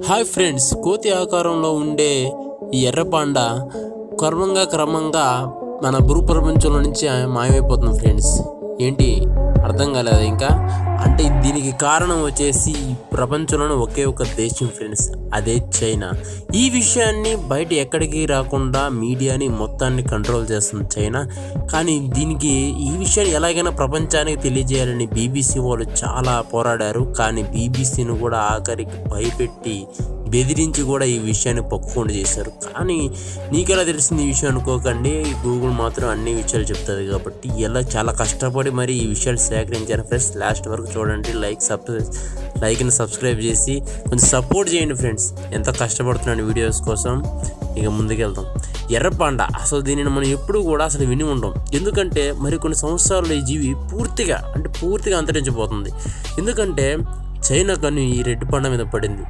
Hi friends, కోతి ఆకారంలో ఉండే ఈ ఎర్ర పాండా క్రమంగా మన భూప్రపంచంలో నుంచి మాయమైపోతుంది ఫ్రెండ్స్. ఏంటి అర్థం కాలేదు ఇంకా? అంటే దీనికి కారణం వచ్చేసి ప్రపంచంలోనే ఒకే ఒక దేశం ఫ్రెండ్స్, అదే చైనా. ఈ విషయాన్ని బయట ఎక్కడికి రాకుండా మీడియాని మొత్తాన్ని కంట్రోల్ చేస్తుంది చైనా. కానీ దీనికి ఈ విషయాన్ని ఎలాగైనా ప్రపంచానికి తెలియజేయాలని బీబీసీ వాళ్ళు చాలా పోరాడారు. కానీ బీబీసీని కూడా ఆఖరికి భయపెట్టి బెదిరించి కూడా ఈ విషయాన్ని పక్కకుండా చేశారు. కానీ నీకెలా తెలిసింది ఈ విషయం అనుకోకండి, గూగుల్ మాత్రం అన్ని విషయాలు చెప్తుంది కాబట్టి ఇలా చాలా కష్టపడి మరి ఈ విషయాలు సేకరించారు ఫ్రెండ్స్. లాస్ట్ వరకు చూడండి, లైక్ని సబ్స్క్రైబ్ చేసి కొంచెం సపోర్ట్ చేయండి ఫ్రెండ్స్. ఎంత కష్టపడుతున్నాను వీడియోస్ కోసం. ఇక ముందుకెళ్తాం. ఎర్రపాండా అసలు దీనిని మనం ఎప్పుడు కూడా అసలు విని ఉండం. ఎందుకంటే మరి కొన్ని సంవత్సరాలు ఈ జీవి పూర్తిగా అంతరించిపోతుంది. ఎందుకంటే చైనా కన్ను ఈ రెడ్ పాండా మీద పడింది.